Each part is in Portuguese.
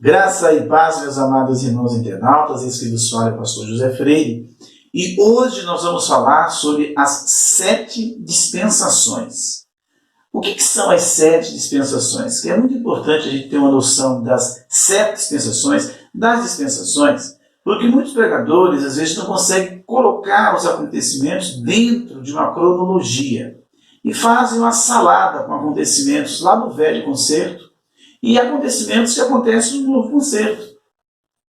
Graça e paz, meus amados irmãos internautas, esse que vos fala é o pastor José Freire. E hoje nós vamos falar sobre as 7 dispensações. O que são as 7 dispensações? Que é muito importante a gente ter uma noção das 7 dispensações, porque muitos pregadores às vezes não conseguem colocar os acontecimentos dentro de uma cronologia e fazem uma salada com acontecimentos lá no Velho Concerto e acontecimentos que acontecem no Novo Concerto.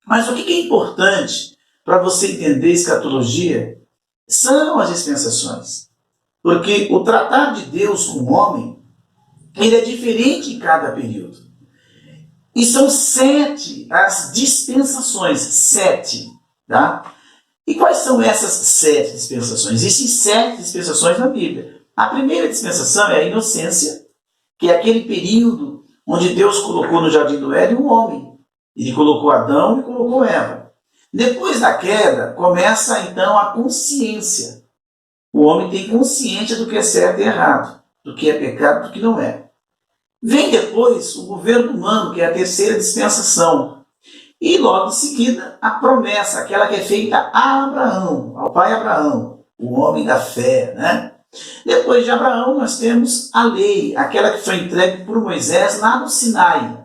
Mas o que é importante para você entender escatologia são as dispensações. Porque o tratar de Deus com o homem, ele é diferente em cada período. E são 7 as dispensações, 7, tá? E quais são essas 7 dispensações? Existem 7 dispensações na Bíblia. A primeira dispensação é a inocência, que é aquele período onde Deus colocou no Jardim do Éden um homem. Ele colocou Adão e colocou Eva. Depois da queda, começa então a consciência. O homem tem consciência do que é certo e errado, do que é pecado e do que não é. Vem depois o governo humano, que é a terceira dispensação. E logo em seguida, a promessa, aquela que é feita a Abraão, ao pai Abraão, o homem da fé, né? Depois de Abraão, nós temos a lei, aquela que foi entregue por Moisés lá no Sinai.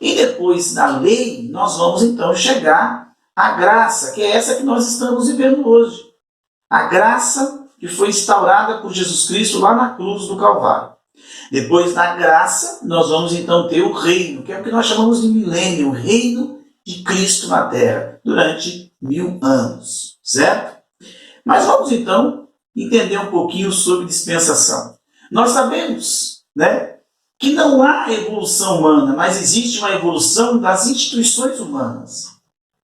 E depois da lei, nós vamos então chegar à graça, que é essa que nós estamos vivendo hoje. A graça que foi instaurada por Jesus Cristo lá na cruz do Calvário. Depois da graça, nós vamos então ter o reino, que é o que nós chamamos de milênio, o reino de Cristo na Terra, durante 1000 anos, certo? Mas vamos então entender um pouquinho sobre dispensação. Nós sabemos, né, que não há evolução humana, mas existe uma evolução das instituições humanas.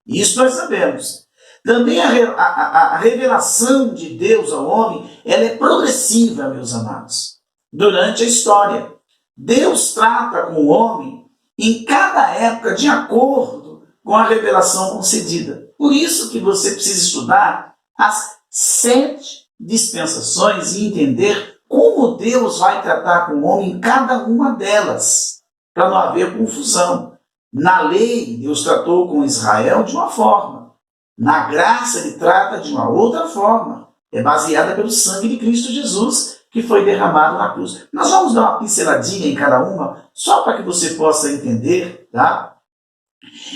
Isso nós sabemos. Também a revelação de Deus ao homem, ela é progressiva, meus amados, durante a história. Deus trata com o homem em cada época de acordo com a revelação concedida. Por isso que você precisa estudar as 7 dispensações e entender como Deus vai tratar com o homem em cada uma delas, para não haver confusão. Na lei, Deus tratou com Israel de uma forma. Na graça, ele trata de uma outra forma. É baseada pelo sangue de Cristo Jesus, que foi derramado na cruz. Nós vamos dar uma pinceladinha em cada uma, só para que você possa entender, tá?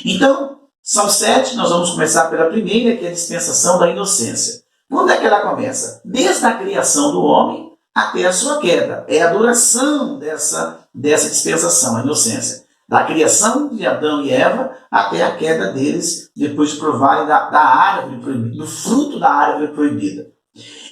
Então, são 7, nós vamos começar pela primeira, que é a dispensação da inocência. Quando é que ela começa? Desde a criação do homem até a sua queda. É a duração dessa dispensação, a inocência. Da criação de Adão e Eva até a queda deles, depois de provarem da árvore proibida, do fruto da árvore proibida.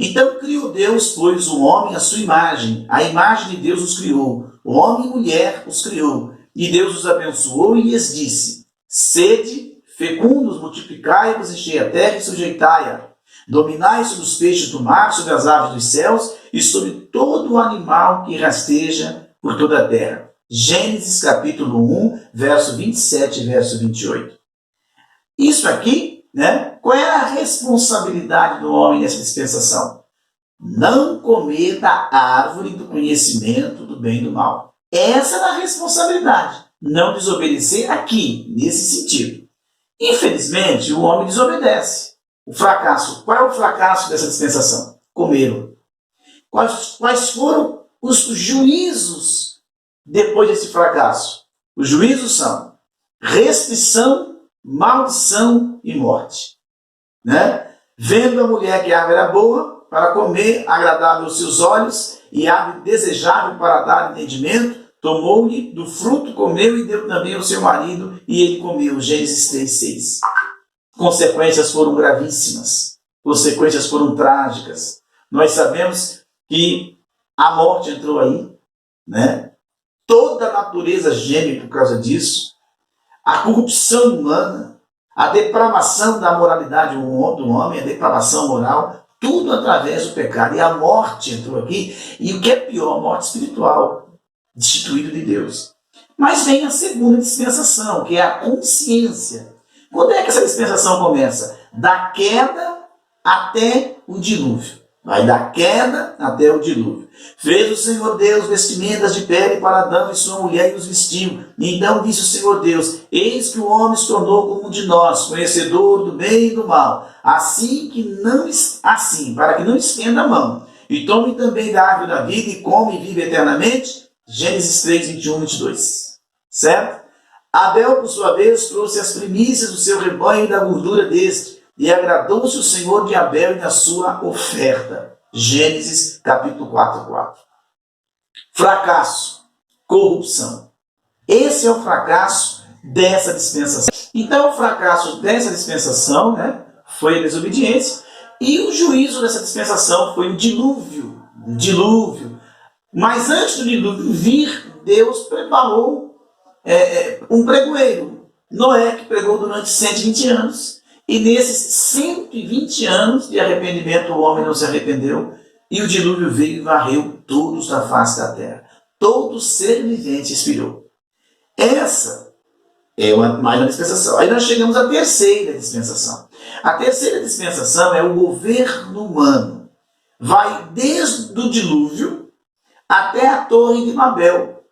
Então criou Deus, pois, o homem à sua imagem. A imagem de Deus os criou. O homem e mulher os criou. E Deus os abençoou e lhes disse: sede, fecundos, multiplicai-vos, enchei a terra e sujeitai-a. Dominai sobre os peixes do mar, sobre as aves dos céus e sobre todo o animal que rasteja por toda a terra. Gênesis capítulo 1, verso 27 e verso 28. Isso aqui, né? Qual é a responsabilidade do homem nessa dispensação? Não comer da árvore do conhecimento do bem e do mal. Essa é a responsabilidade. Não desobedecer aqui, nesse sentido. Infelizmente, o homem desobedece. O fracasso. Qual é o fracasso dessa dispensação? Comeram. Quais foram os juízos depois desse fracasso? Os juízos são restrição, maldição e morte. Né? Vendo a mulher que a árvore era boa para comer, agradável aos seus olhos, e árvore desejável para dar entendimento, tomou-lhe do fruto, comeu e deu também ao seu marido, e ele comeu. Gênesis 3:6. Consequências foram gravíssimas, consequências foram trágicas. Nós sabemos que a morte entrou aí, né? Toda a natureza geme por causa disso, a corrupção humana, a depravação da moralidade do homem, a depravação moral, tudo através do pecado. E a morte entrou aqui, e o que é pior, a morte espiritual, destituído de Deus. Mas vem a segunda dispensação, que é a consciência. Quando é que essa dispensação começa? Da queda até o dilúvio. Vai da queda até o dilúvio. Fez o Senhor Deus vestimentas de pele para Adão e sua mulher e os vestiu. E então disse o Senhor Deus: eis que o homem se tornou como um de nós, conhecedor do bem e do mal, para que não estenda a mão. E tome também da árvore da vida e come e vive eternamente. Gênesis 3, 21, 22. Certo? Abel, por sua vez, trouxe as primícias do seu rebanho e da gordura deste. E agradou-se o Senhor de Abel e da sua oferta. Gênesis capítulo 4. Fracasso, corrupção. Esse é o fracasso dessa dispensação. Então, o fracasso dessa dispensação, foi a desobediência. E o juízo dessa dispensação foi o dilúvio. Mas antes do dilúvio vir, Deus preparou um pregoeiro. Noé, que pregou durante 120 anos. E nesses 120 anos de arrependimento, o homem não se arrependeu, e o dilúvio veio e varreu todos da face da terra. Todo ser vivente expirou. Essa é mais uma dispensação. Aí nós chegamos à terceira dispensação. A terceira dispensação é o governo humano. Vai desde o dilúvio até a Torre de Babel.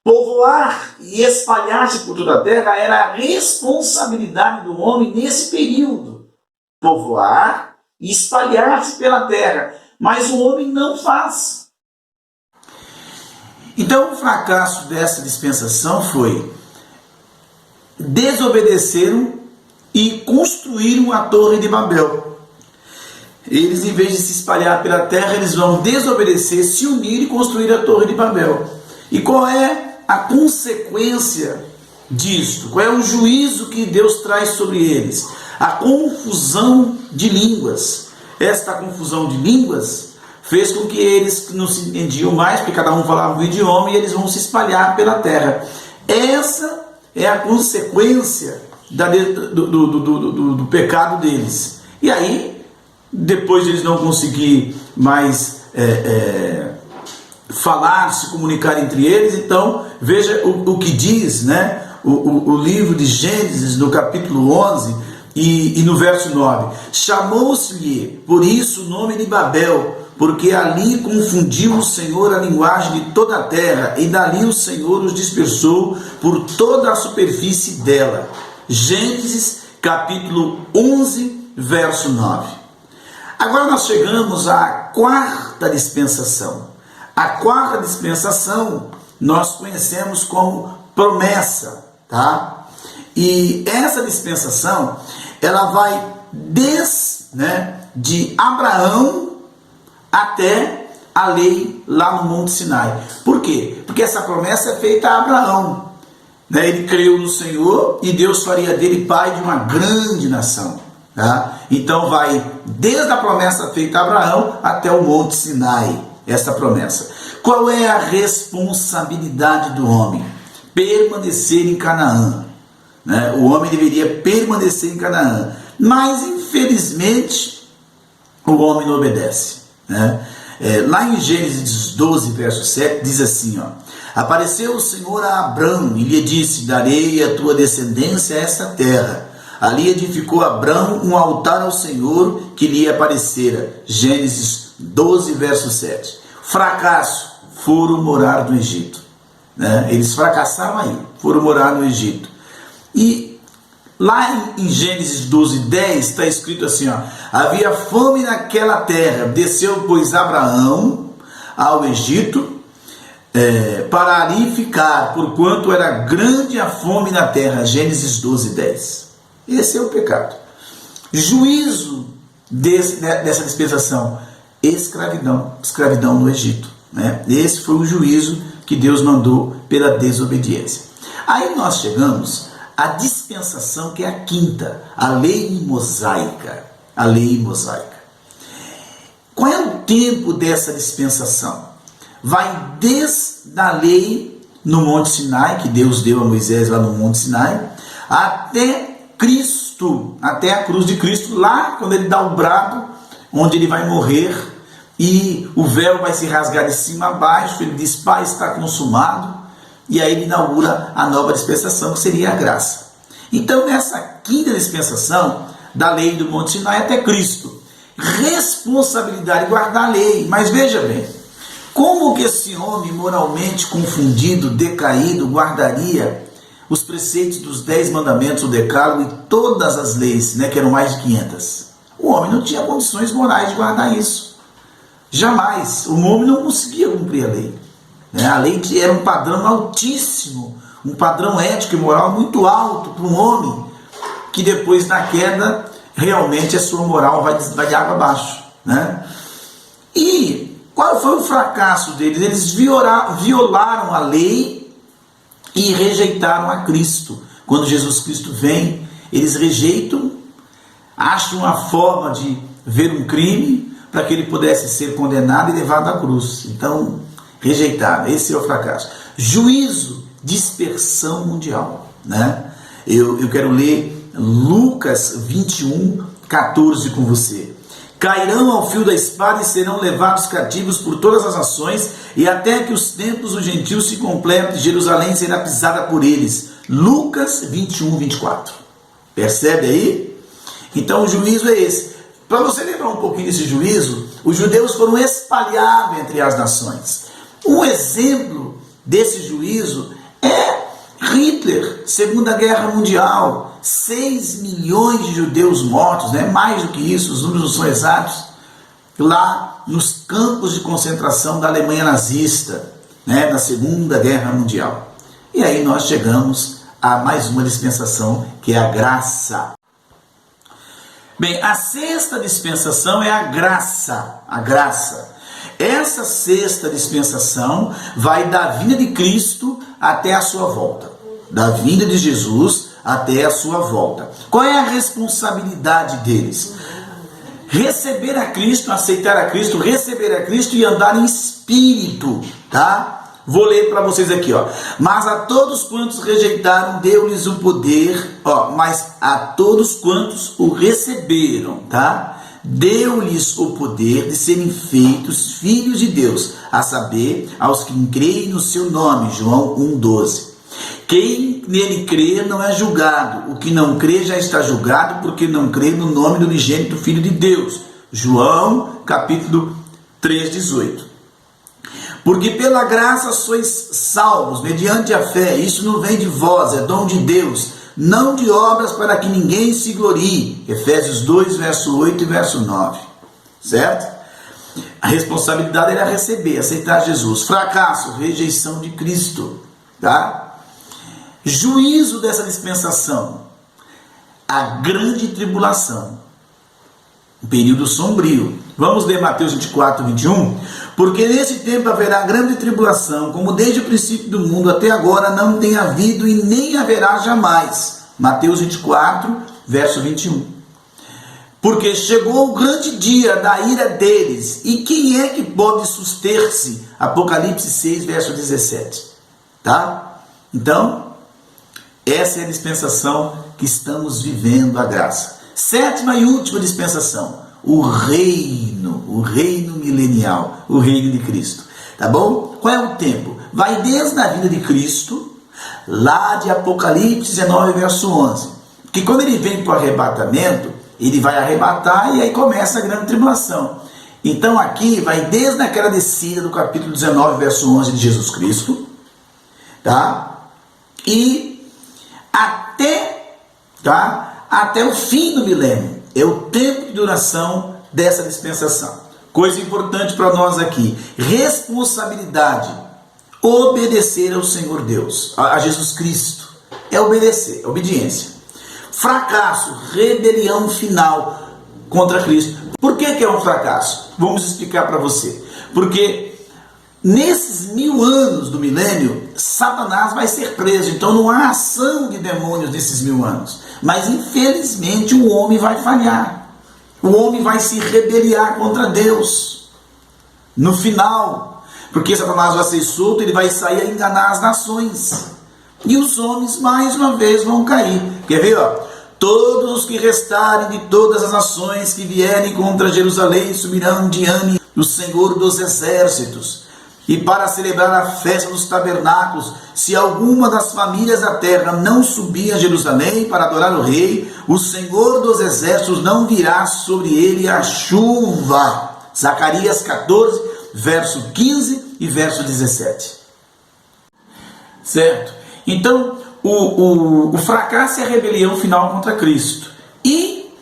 Povoar e espalhar-se por toda a terra era a responsabilidade do homem nesse período. Povoar e espalhar-se pela terra. Mas o homem não faz. Então o fracasso dessa dispensação foi: desobedeceram e construíram a Torre de Babel. Eles, em vez de se espalhar pela terra, eles vão desobedecer, se unir e construir a Torre de Babel. E qual é a consequência disto? Qual é o juízo que Deus traz sobre eles? A confusão de línguas. Esta confusão de línguas fez com que eles não se entendiam mais, porque cada um falava um idioma, e eles vão se espalhar pela terra. Essa é a consequência do pecado deles. E aí, depois de eles não conseguir mais falar, se comunicar entre eles, então veja o que diz, o livro de Gênesis, no capítulo 11 e no verso 9. Chamou-se-lhe por isso o nome de Babel, porque ali confundiu o Senhor a linguagem de toda a terra, e dali o Senhor os dispersou por toda a superfície dela. Gênesis capítulo 11, verso 9. Agora nós chegamos à quarta dispensação. A quarta dispensação nós conhecemos como promessa, tá? E essa dispensação, ela vai de Abraão até a lei lá no Monte Sinai. Por quê? Porque essa promessa é feita a Abraão. Ele creu no Senhor e Deus faria dele pai de uma grande nação. Tá? Então vai desde a promessa feita a Abraão até o Monte Sinai. Essa promessa. Qual é a responsabilidade do homem? Permanecer em Canaã. O homem deveria permanecer em Canaã. Mas, infelizmente, o homem não obedece. Lá em Gênesis 12, verso 7, diz assim: apareceu o Senhor a Abrão e lhe disse: darei a tua descendência a esta terra. Ali edificou Abrão um altar ao Senhor que lhe aparecera. Gênesis 12, verso 7. Fracasso, foram morar no Egito. Eles fracassaram aí, foram morar no Egito. E lá em Gênesis 12, 10 está escrito assim: havia fome naquela terra, desceu pois Abraão ao Egito para ali ficar, porquanto era grande a fome na terra. Gênesis 12, 10. Esse é o pecado. Juízo dessa dispensação: escravidão no Egito. Esse foi o juízo que Deus mandou pela desobediência. Aí nós chegamos à dispensação que é a quinta, a lei mosaica. A lei mosaica. Qual é o tempo dessa dispensação? Vai desde a lei no Monte Sinai, que Deus deu a Moisés lá no Monte Sinai, até Cristo, até a cruz de Cristo, lá quando ele dá o brado, onde ele vai morrer, e o véu vai se rasgar de cima a baixo, ele diz: Pai, está consumado, e aí ele inaugura a nova dispensação, que seria a graça. Então, nessa quinta dispensação, da lei do Monte Sinai até Cristo, responsabilidade, guardar a lei. Mas veja bem, como que esse homem moralmente confundido, decaído, guardaria os preceitos dos 10 mandamentos, o decálogo e todas as leis, né, que eram mais de 500? O homem não tinha condições morais de guardar isso. Jamais. O homem não conseguia cumprir a lei. A lei era um padrão altíssimo, um padrão ético e moral muito alto para um homem, que depois da queda, realmente a sua moral vai de água abaixo. Né? E qual foi o fracasso deles? Eles violaram a lei e rejeitaram a Cristo. Quando Jesus Cristo vem, eles rejeitam, acham uma forma de ver um crime para que ele pudesse ser condenado e levado à cruz. Então, rejeitaram. Esse é o fracasso. Juízo, dispersão mundial. Né? Eu quero ler Lucas 21, 14 com você. Cairão ao fio da espada e serão levados cativos por todas as nações, e até que os tempos dos gentios se completem, Jerusalém será pisada por eles. Lucas 21, 24. Percebe aí? Então o juízo é esse. Para você lembrar um pouquinho desse juízo, os judeus foram espalhados entre as nações. Um exemplo desse juízo é Hitler, Segunda Guerra Mundial. 6 milhões de judeus mortos, né? Mais do que isso, os números não são exatos, lá nos campos de concentração da Alemanha nazista, né? Na Segunda Guerra Mundial. E aí nós chegamos a mais uma dispensação, que é a graça. Bem, a sexta dispensação é a graça. A graça. Essa sexta dispensação vai da vinda de Cristo até a sua volta. Da vinda de Jesus até a sua volta. Qual é a responsabilidade deles? Receber a Cristo, aceitar a Cristo, receber a Cristo e andar em espírito, tá? Vou ler para vocês aqui, ó. Mas a todos quantos rejeitaram, deu-lhes o poder, ó, mas a todos quantos o receberam, tá? Deu-lhes o poder de serem feitos filhos de Deus, a saber, aos que creem no seu nome, João 1,12. Quem nele crê não é julgado, o que não crê já está julgado, porque não crê no nome do unigênito Filho de Deus. João, capítulo 3,18. Porque pela graça sois salvos, mediante a fé, isso não vem de vós, é dom de Deus, não de obras para que ninguém se glorie. Efésios 2, verso 8 e verso 9. Certo? A responsabilidade era receber, aceitar Jesus. Fracasso, rejeição de Cristo. Tá? Juízo dessa dispensação, a grande tribulação, um período sombrio. Vamos ler Mateus 24, 21. Porque nesse tempo haverá grande tribulação, como desde o princípio do mundo até agora não tem havido e nem haverá jamais. Mateus 24, verso 21. Porque chegou o grande dia da ira deles, e quem é que pode suster-se? Apocalipse 6, verso 17. Tá? Então, essa é a dispensação que estamos vivendo, a graça. Sétima e última dispensação, o reino milenial, o reino de Cristo. Tá bom? Qual é o tempo? Vai desde a vinda de Cristo, lá de Apocalipse 19, verso 11. Porque quando ele vem para o arrebatamento, ele vai arrebatar e aí começa a grande tribulação. Então aqui vai desde aquela descida do capítulo 19, verso 11 de Jesus Cristo, tá? E até o fim do milênio. É o tempo de duração dessa dispensação. Coisa importante para nós aqui. Responsabilidade. Obedecer ao Senhor Deus, a Jesus Cristo. É obedecer, é obediência. Fracasso, rebelião final contra Cristo. Por que é um fracasso? Vamos explicar para você. Porque nesses 1000 anos do milênio, Satanás vai ser preso. Então não há ação de demônios nesses 1000 anos. Mas infelizmente o homem vai falhar. O homem vai se rebeliar contra Deus. No final, porque Satanás vai ser solto, ele vai sair a enganar as nações. E os homens mais uma vez vão cair. Quer ver? Ó? Todos os que restarem de todas as nações que vierem contra Jerusalém subirão diante do Senhor dos exércitos. E para celebrar a festa dos tabernáculos, se alguma das famílias da terra não subir a Jerusalém para adorar o rei, o Senhor dos exércitos não virá sobre ele a chuva. Zacarias 14, verso 15 e verso 17. Certo? Então, o fracasso é a rebelião final contra Cristo. E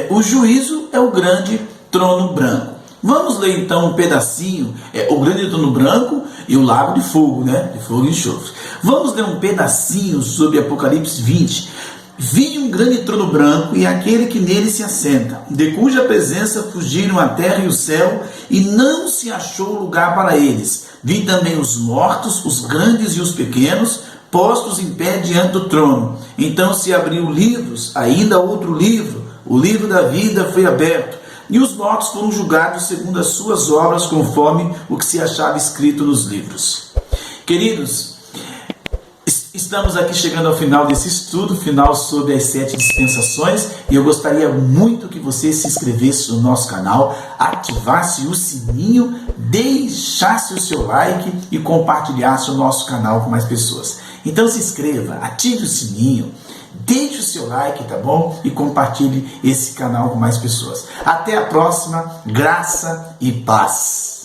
o juízo é o grande trono branco. Vamos ler então um pedacinho, o grande trono branco e o lago de fogo, né? De fogo e enxofre. Vamos ler um pedacinho sobre Apocalipse 20. Vi um grande trono branco e aquele que nele se assenta, de cuja presença fugiram a terra e o céu, e não se achou lugar para eles. Vi também os mortos, os grandes e os pequenos, postos em pé diante do trono. Então se abriu livros, ainda outro livro, o livro da vida foi aberto. E os mortos foram julgados segundo as suas obras, conforme o que se achava escrito nos livros. Queridos, estamos aqui chegando ao final desse estudo, final sobre as 7 dispensações, e eu gostaria muito que você se inscrevesse no nosso canal, ativasse o sininho, deixasse o seu like e compartilhasse o nosso canal com mais pessoas. Então se inscreva, ative o sininho, deixe o seu like, tá bom? E compartilhe esse canal com mais pessoas. Até a próxima, graça e paz.